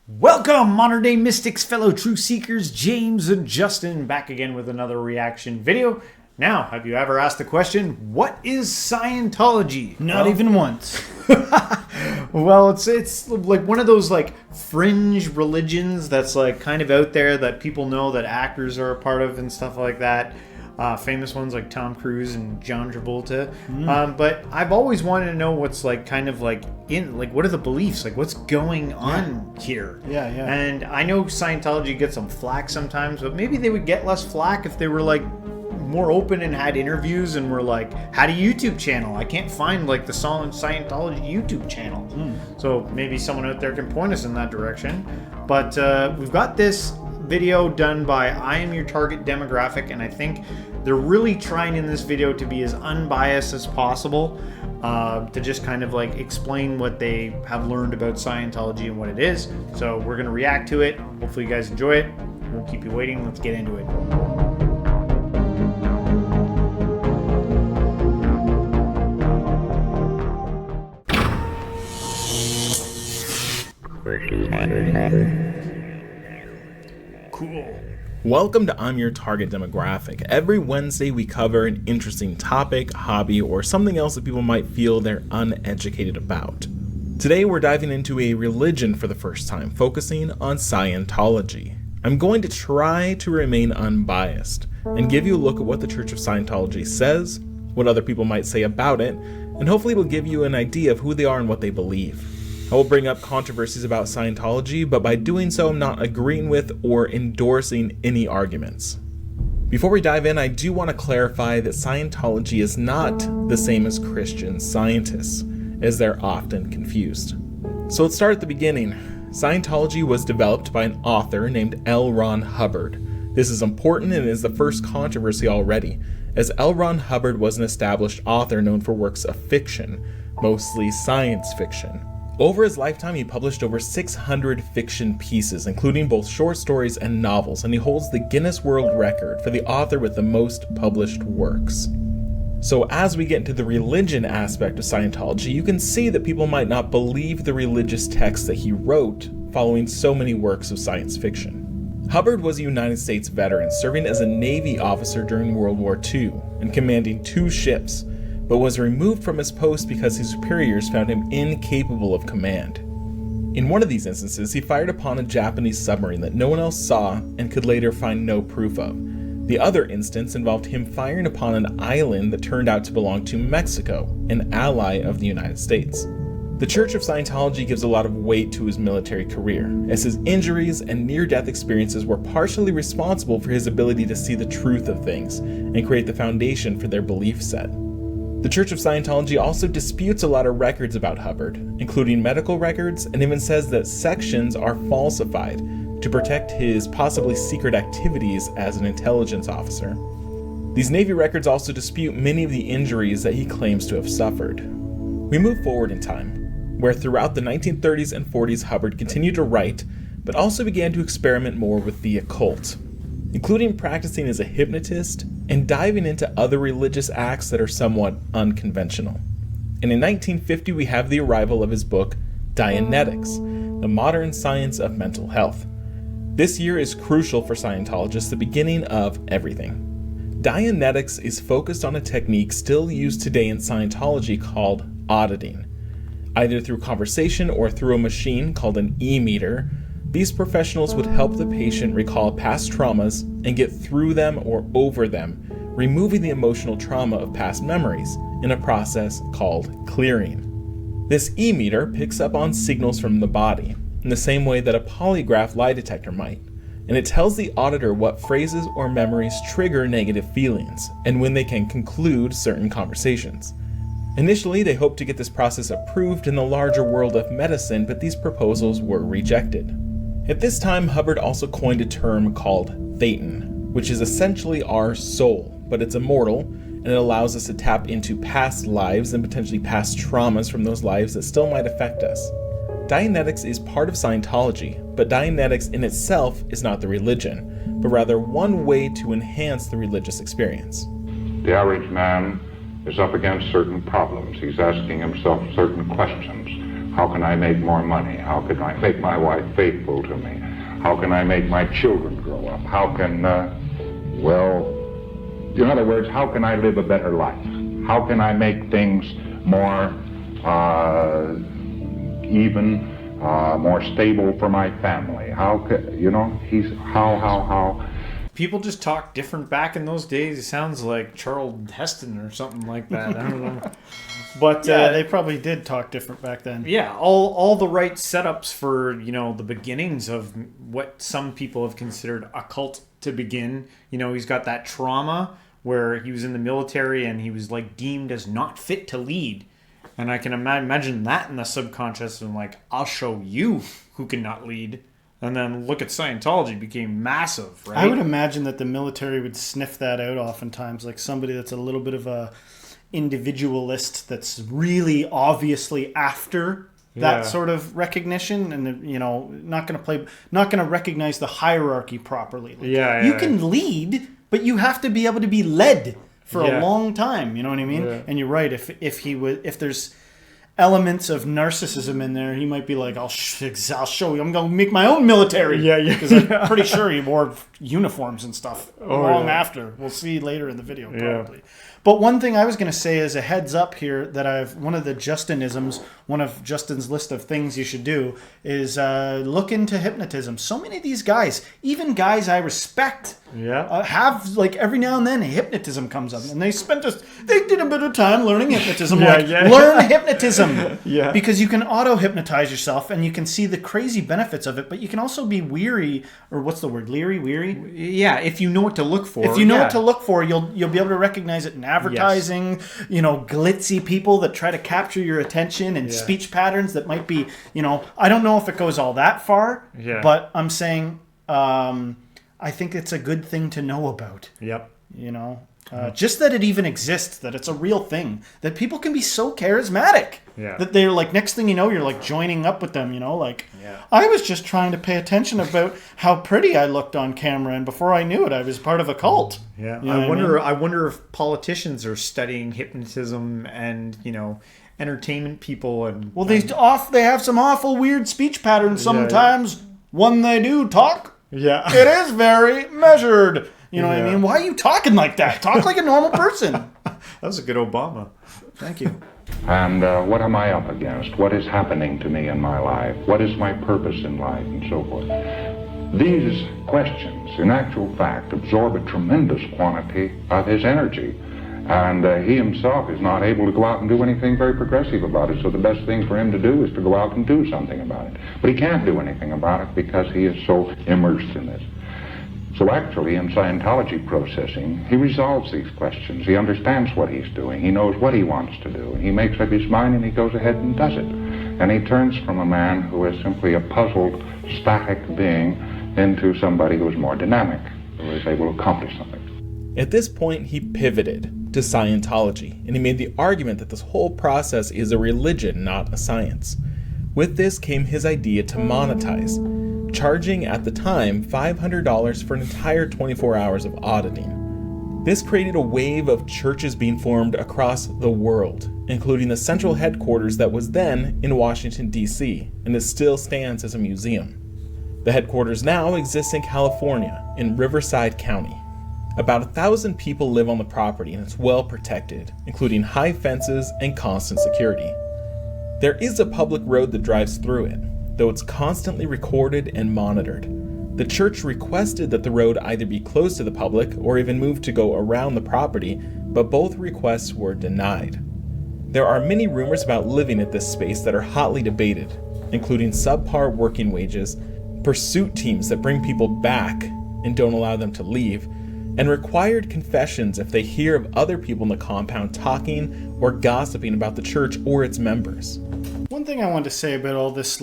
Welcome, modern day mystics, fellow truth seekers, James and Justin, back again with another reaction video. Now, have you ever asked the question, what is Scientology? Not even once. Well, it's like one of those like fringe religions that's like kind of out there that people know that actors are a part of and stuff like that. Famous ones like Tom Cruise and John Travolta. But I've always wanted to know what's like kind of like what are the beliefs? Like what's going on here? Yeah. And I know Scientology gets some flack sometimes, but maybe they would get less flack if they were like more open and had interviews and were like, had a YouTube channel. I can't find like the Scientology YouTube channel. So maybe someone out there can point us in that direction. But we've got this video done by I Am Your Target Demographic, and I think they're really trying in this video to be as unbiased as possible, to just kind of like explain what they have learned about Scientology and what it is. So we're going to react to it. Hopefully you guys enjoy it. Won't keep you waiting. Let's get into it. Cool. Welcome to I'm Your Target Demographic. Every Wednesday we cover an interesting topic, hobby, or something else that people might feel they're uneducated about. Today we're diving into a religion for the first time, focusing on Scientology. I'm going to try to remain unbiased and give you a look at what the Church of Scientology says, what other people might say about it, and hopefully it'll give you an idea of who they are and what they believe. I will bring up controversies about Scientology, but by doing so, I'm not agreeing with or endorsing any arguments. Before we dive in, I do want to clarify that Scientology is not the same as Christian Scientists, as they're often confused. So let's start at the beginning. Scientology was developed by an author named L. Ron Hubbard. This is important and is the first controversy already, as L. Ron Hubbard was an established author known for works of fiction, mostly science fiction. Over his lifetime, he published over 600 fiction pieces, including both short stories and novels, and he holds the Guinness World Record for the author with the most published works. So as we get into the religion aspect of Scientology, you can see that people might not believe the religious texts that he wrote following so many works of science fiction. Hubbard was a United States veteran, serving as a Navy officer during World War II and commanding 2 ships, but was removed from his post because his superiors found him incapable of command. In one of these instances, he fired upon a Japanese submarine that no one else saw and could later find no proof of. The other instance involved him firing upon an island that turned out to belong to Mexico, an ally of the United States. The Church of Scientology gives a lot of weight to his military career, as his injuries and near-death experiences were partially responsible for his ability to see the truth of things and create the foundation for their belief set. The Church of Scientology also disputes a lot of records about Hubbard, including medical records, and even says that sections are falsified to protect his possibly secret activities as an intelligence officer. These Navy records also dispute many of the injuries that he claims to have suffered. We move forward in time, where throughout the 1930s and 40s Hubbard continued to write, but also began to experiment more with the occult, including practicing as a hypnotist and diving into other religious acts that are somewhat unconventional. And in 1950, we have the arrival of his book, Dianetics, The Modern Science of Mental Health. This year is crucial for Scientologists, the beginning of everything. Dianetics is focused on a technique still used today in Scientology called auditing. Either through conversation or through a machine called an e-meter, these professionals would help the patient recall past traumas and get through them or over them, removing the emotional trauma of past memories in a process called clearing. This e-meter picks up on signals from the body in the same way that a polygraph lie detector might, and it tells the auditor what phrases or memories trigger negative feelings and when they can conclude certain conversations. Initially, they hoped to get this process approved in the larger world of medicine, but these proposals were rejected. At this time, Hubbard also coined a term called Thetan, which is essentially our soul, but it's immortal, and it allows us to tap into past lives and potentially past traumas from those lives that still might affect us. Dianetics is part of Scientology, but Dianetics in itself is not the religion, but rather one way to enhance the religious experience. The average man is up against certain problems. He's asking himself certain questions. How can I make more money? How can I make my wife faithful to me? How can I make my children grow up? How can, in other words, how can I live a better life? How can I make things more even, more stable for my family? How can, how? People just talk different back in those days. It sounds like Charles Heston or something like that. I don't know. But yeah, they probably did talk different back then. Yeah, all the right setups for, the beginnings of what some people have considered a cult to begin. He's got that trauma where he was in the military and he was like deemed as not fit to lead. And I can imagine that in the subconscious and like, I'll show you who cannot lead. And then look at Scientology became massive, right? I would imagine that the military would sniff that out oftentimes, like somebody that's a little bit of a individualist that's really obviously after that sort of recognition, and not going to recognize the hierarchy properly. Like, you can lead, but you have to be able to be led for a long time. You know what I mean? Yeah. And you're right. If there's elements of narcissism in there, he might be like, I'll show you. I'm going to make my own military. Yeah. Because I'm pretty sure he wore uniforms and stuff after. We'll see later in the video, probably. Yeah. But one thing I was going to say is a heads up here that one of the Justinisms, one of Justin's list of things you should do is look into hypnotism. So many of these guys, even guys I respect, have like every now and then hypnotism comes up, and they did a bit of time learning hypnotism. Learn hypnotism, because you can auto hypnotize yourself, and you can see the crazy benefits of it. But you can also be weary, or what's the word? Weary. Yeah, if you know what to look for. If you know what to look for, you'll be able to recognize it in advertising. Glitzy people that try to capture your attention, and speech patterns that might be, I don't know if it goes all that far, but I'm saying I think it's a good thing to know about. Yep. Just that it even exists, that it's a real thing, that people can be so charismatic that they're like, next thing you know, you're like joining up with them, I was just trying to pay attention about how pretty I looked on camera, and before I knew it, I was part of a cult. Yeah. I wonder if politicians are studying hypnotism and, entertainment people and they have some awful weird speech patterns sometimes when they do talk. Yeah. It is very measured. You know what I mean? Why are you talking like that? Talk like a normal person. That was a good Obama. Thank you. And what am I up against? What is happening to me in my life? What is my purpose in life? And so forth. These questions, in actual fact, absorb a tremendous quantity of his energy. And he himself is not able to go out and do anything very progressive about it. So the best thing for him to do is to go out and do something about it. But he can't do anything about it because he is so immersed in it. So actually, in Scientology processing, he resolves these questions. He understands what he's doing. He knows what he wants to do. And he makes up his mind and he goes ahead and does it. And he turns from a man who is simply a puzzled, static being into somebody who is more dynamic, who is able to accomplish something. At this point, he pivoted to Scientology, and he made the argument that this whole process is a religion, not a science. With this came his idea to monetize, charging at the time $500 for an entire 24 hours of auditing. This created a wave of churches being formed across the world, including the central headquarters that was then in Washington, D.C., and it still stands as a museum. The headquarters now exists in California, in Riverside County. About 1,000 people live on the property, and it's well protected, including high fences and constant security. There is a public road that drives through it, though it's constantly recorded and monitored. The church requested that the road either be closed to the public or even moved to go around the property, but both requests were denied. There are many rumors about living at this space that are hotly debated, including subpar working wages, pursuit teams that bring people back and don't allow them to leave, and required confessions if they hear of other people in the compound talking or gossiping about the church or its members. One thing I wanted to say about all this,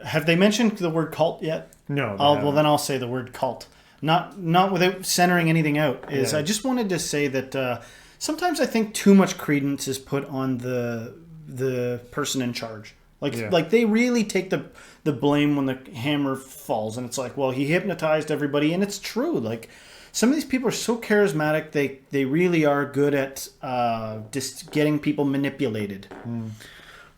have they mentioned the word cult yet? No. Well, then I'll say the word cult. Not without centering anything out. I just wanted to say that sometimes I think too much credence is put on the person in charge. Like they really take the blame when the hammer falls, and it's like, well, he hypnotized everybody, and it's true. Like, some of these people are so charismatic, they really are good at just getting people manipulated.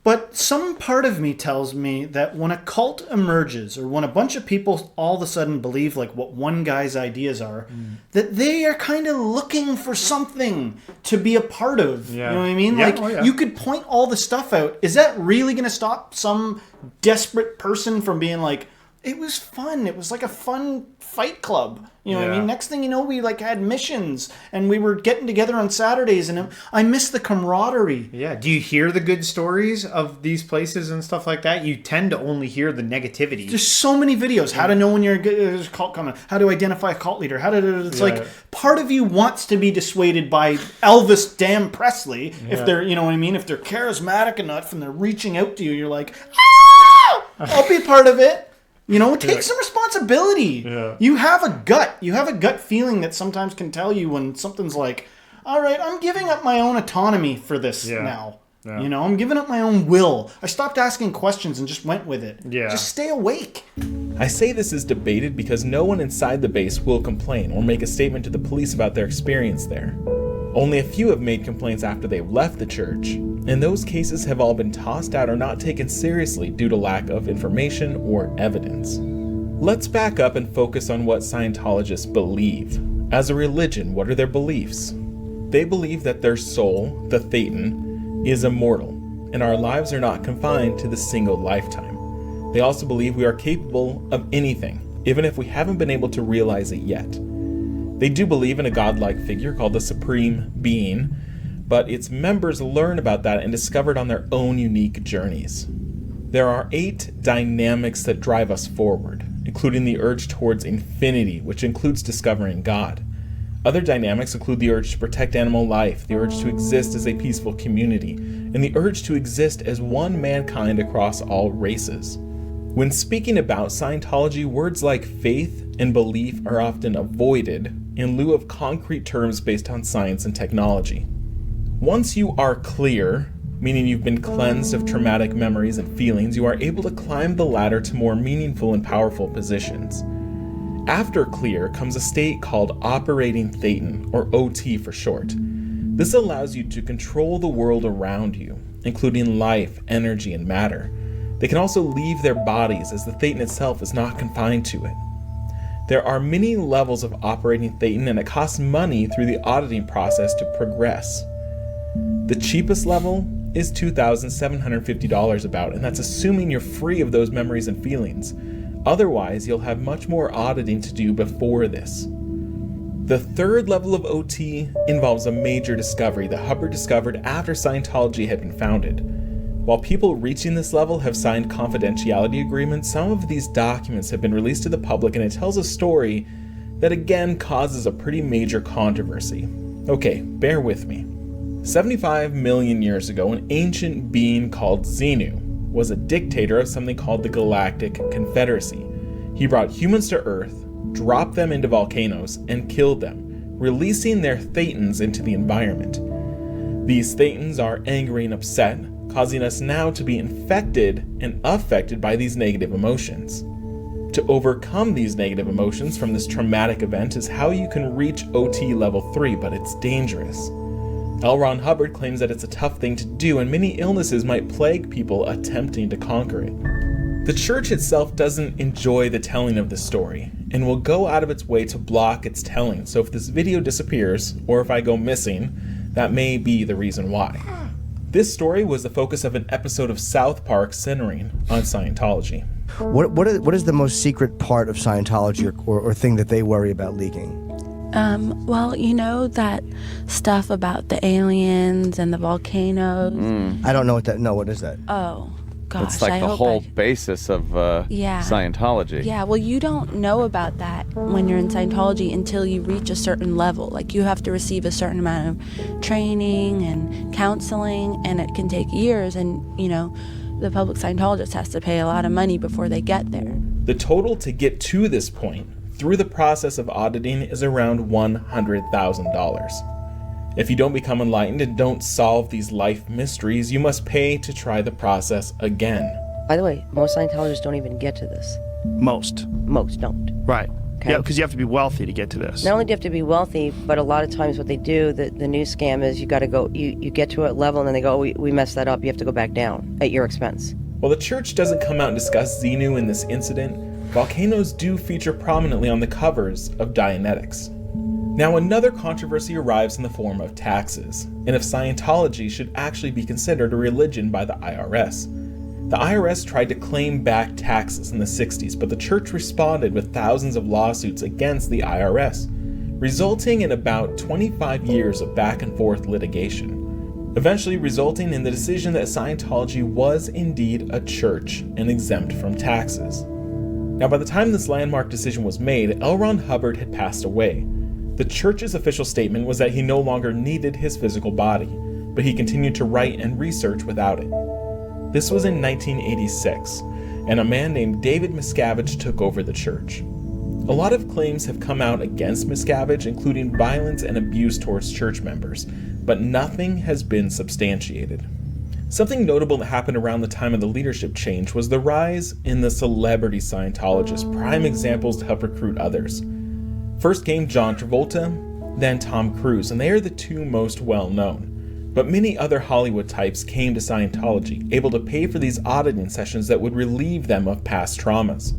But some part of me tells me that when a cult emerges, or when a bunch of people all of a sudden believe like what one guy's ideas are, that they are kind of looking for something to be a part of. Yeah. You know what I mean? Yeah. Like, Oh, yeah. you could point all the stuff out. Is that really going to stop some desperate person from being like, it was fun. It was like a fun fight club. You know what I Yeah. mean? Next thing you know, we like had missions and we were getting together on Saturdays, and I miss the camaraderie. Yeah. Do you hear the good stories of these places and stuff like that? You tend to only hear the negativity. There's so many videos. How to know when there's a cult coming. How to identify a cult leader. It's Yeah. like part of you wants to be dissuaded by Elvis damn Presley. Yeah. If they're, you know what I mean? If they're charismatic enough and they're reaching out to you, you're like, ah! I'll be part of it. You know, take some responsibility. Yeah. You have a gut. You have a gut feeling that sometimes can tell you when something's like, all right, I'm giving up my own autonomy for this now. Yeah. You know, I'm giving up my own will. I stopped asking questions and just went with it. Yeah. Just stay awake. I say this is debated because no one inside the base will complain or make a statement to the police about their experience there. Only a few have made complaints after they've left the church, and those cases have all been tossed out or not taken seriously due to lack of information or evidence. Let's back up and focus on what Scientologists believe. As a religion, what are their beliefs? They believe that their soul, the Thetan, is immortal, and our lives are not confined to the single lifetime. They also believe we are capable of anything, even if we haven't been able to realize it yet. They do believe in a godlike figure called the Supreme Being, but its members learn about that and discover it on their own unique journeys. There are 8 dynamics that drive us forward, including the urge towards infinity, which includes discovering God. Other dynamics include the urge to protect animal life, the urge to exist as a peaceful community, and the urge to exist as one mankind across all races. When speaking about Scientology, words like faith and belief are often avoided in lieu of concrete terms based on science and technology. Once you are clear, meaning you've been cleansed of traumatic memories and feelings, you are able to climb the ladder to more meaningful and powerful positions. After clear comes a state called operating Thetan, or OT for short. This allows you to control the world around you, including life, energy, and matter. They can also leave their bodies, as the Thetan itself is not confined to it. There are many levels of operating Thetan, and it costs money through the auditing process to progress. The cheapest level is $2,750 about, and that's assuming you're free of those memories and feelings. Otherwise, you'll have much more auditing to do before this. The third level of OT involves a major discovery that Hubbard discovered after Scientology had been founded. While people reaching this level have signed confidentiality agreements, some of these documents have been released to the public, and it tells a story that again causes a pretty major controversy. Okay, bear with me. 75 million years ago, an ancient being called Xenu was a dictator of something called the Galactic Confederacy. He brought humans to Earth, dropped them into volcanoes, and killed them, releasing their Thetans into the environment. These Thetans are angry and upset, causing us now to be infected and affected by these negative emotions. To overcome these negative emotions from this traumatic event is how you can reach OT level 3, but it's dangerous. L. Ron Hubbard claims that it's a tough thing to do, and many illnesses might plague people attempting to conquer it. The church itself doesn't enjoy the telling of the story, and will go out of its way to block its telling, so if this video disappears, or if I go missing, that may be the reason why. This story was the focus of an episode of South Park centering on Scientology. What is the most secret part of Scientology or thing that they worry about leaking? Well, you know that stuff about the aliens and the volcanoes? I don't know what is that? Oh, gosh. It's like the whole basis of Scientology. Yeah, well, you don't know about that when you're in Scientology until you reach a certain level. Like, you have to receive a certain amount of training and counseling, and it can take years, and, you know, the public Scientologist has to pay a lot of money before they get there. The total to get to this point through the process of auditing is around $100,000. If you don't become enlightened and don't solve these life mysteries, you must pay to try the process again. By the way, most Scientologists don't even get to this. Most don't. right. Okay. Yeah, because you have to be wealthy to get to this. Not only do you have to be wealthy, but a lot of times what they do, the new scam is you got to go, you get to a level and then they go, oh, we messed that up. You have to go back down at your expense. While the church doesn't come out and discuss Xenu in this incident, volcanoes do feature prominently on the covers of Dianetics. Now, another controversy arrives in the form of taxes, and if Scientology should actually be considered a religion by the IRS. The IRS tried to claim back taxes in the 60s, but the church responded with thousands of lawsuits against the IRS, resulting in about 25 years of back and forth litigation, eventually resulting in the decision that Scientology was indeed a church and exempt from taxes. Now, by the time this landmark decision was made, L. Ron Hubbard had passed away. The church's official statement was that he no longer needed his physical body, but he continued to write and research without it. This was in 1986, and a man named David Miscavige took over the church. A lot of claims have come out against Miscavige, including violence and abuse towards church members, but nothing has been substantiated. Something notable that happened around the time of the leadership change was the rise in the celebrity Scientologists, prime examples to help recruit others. First came John Travolta, then Tom Cruise, and they are the two most well-known. But many other Hollywood types came to Scientology, able to pay for these auditing sessions that would relieve them of past traumas.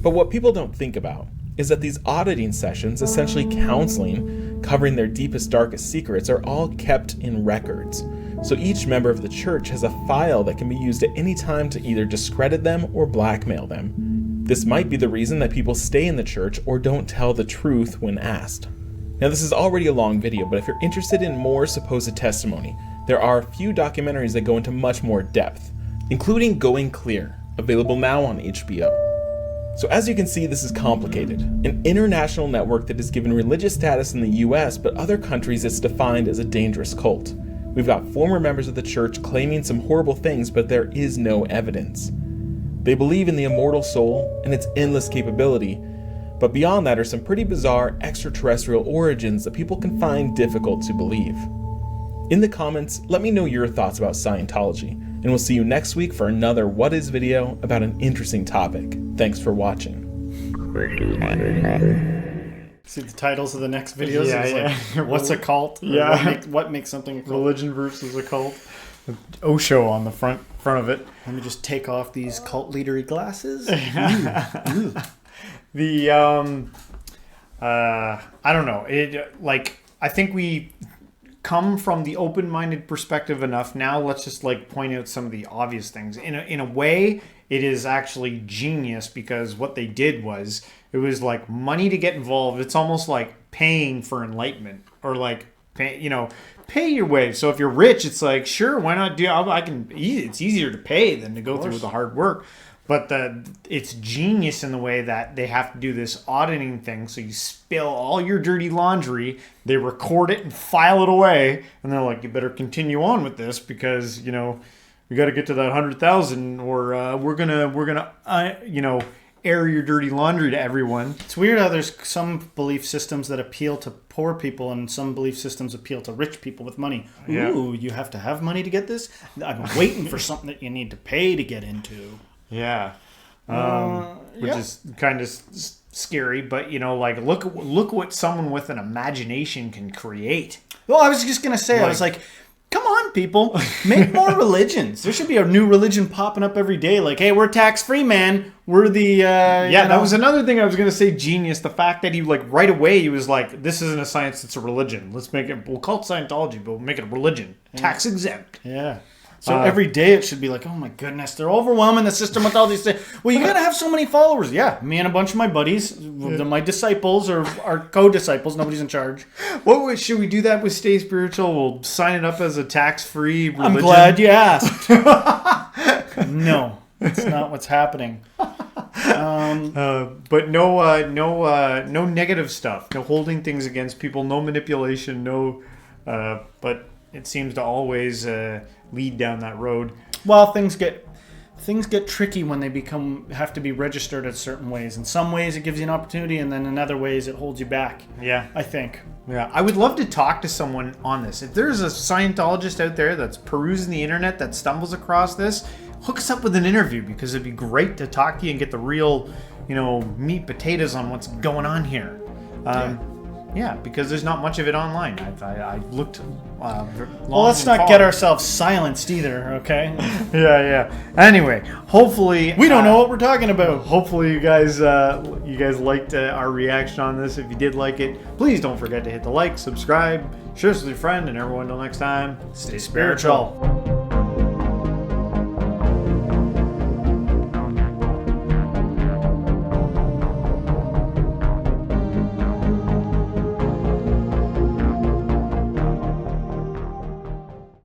But what people don't think about is that these auditing sessions, essentially counseling, covering their deepest, darkest secrets, are all kept in records. So each member of the church has a file that can be used at any time to either discredit them or blackmail them. This might be the reason that people stay in the church or don't tell the truth when asked. Now, this is already a long video, but if you're interested in more supposed testimony, there are a few documentaries that go into much more depth, including Going Clear, available now on HBO. So as you can see, this is complicated. An international network that is given religious status in the US, but other countries it's defined as a dangerous cult. We've got former members of the church claiming some horrible things, but there is no evidence. They believe in the immortal soul and its endless capability, but beyond that are some pretty bizarre extraterrestrial origins that people can find difficult to believe. In the comments, let me know your thoughts about Scientology, and we'll see you next week for another What Is video about an interesting topic. Thanks for watching. See the titles of the next videos? Yeah. Like, what's a cult? Yeah. What makes something a cult? Religion versus a cult. Osho on the front of it. Let me just take off these cult leadery glasses. The I don't know. I think we come from the open-minded perspective enough. Now let's just point out some of the obvious things. In a way, it is actually genius because what they did was it was like money to get involved. It's almost like paying for enlightenment or pay your way. So if you're rich, it's like, sure, why not do? It's easier to pay than to go through the hard work. But it's genius in the way that they have to do this auditing thing. So you spill all your dirty laundry, they record it and file it away, and they're like, you better continue on with this because we got to get to that 100,000, or we're gonna air your dirty laundry to everyone. It's weird how there's some belief systems that appeal to poor people and some belief systems appeal to rich people with money. Yeah. Ooh, you have to have money to get this? I'm waiting for something that you need to pay to get into. Yeah. Which is kind of scary, but look what someone with an imagination can create. Well, I was just going to say, I was like, come on, people, make more religions. There should be a new religion popping up every day. Like, hey, we're tax-free, man. We're the... that was another thing I was going to say, genius. The fact that he, right away, he was like, this isn't a science, it's a religion. Let's make it... We'll call it Scientology, but we'll make it a religion. Tax-exempt. Yeah. So every day it should be like, oh my goodness, they're overwhelming the system with all these things. Well, you got to have so many followers. Yeah, me and a bunch of my buddies, my disciples or our co-disciples, nobody's in charge. Should we do that with Stay Spiritual? We'll sign it up as a tax-free religion. I'm glad you asked. No, that's not what's happening. But no negative stuff. No holding things against people. No manipulation. But it seems to always lead down that road. Well, things get tricky when they have to be registered in certain ways. In some ways, it gives you an opportunity, and then in other ways, it holds you back. Yeah, I think. Yeah, I would love to talk to someone on this. If there's a Scientologist out there that's perusing the internet that stumbles across this, hook us up with an interview, because it'd be great to talk to you and get the real, meat potatoes on what's going on here. Yeah, because there's not much of it online. I looked. Well, let's not get ourselves silenced either, okay? Yeah. Anyway, hopefully we don't know what we're talking about. Hopefully, you guys liked our reaction on this. If you did like it, please don't forget to hit the like, subscribe, share this with your friend, and everyone. Until next time, stay spiritual.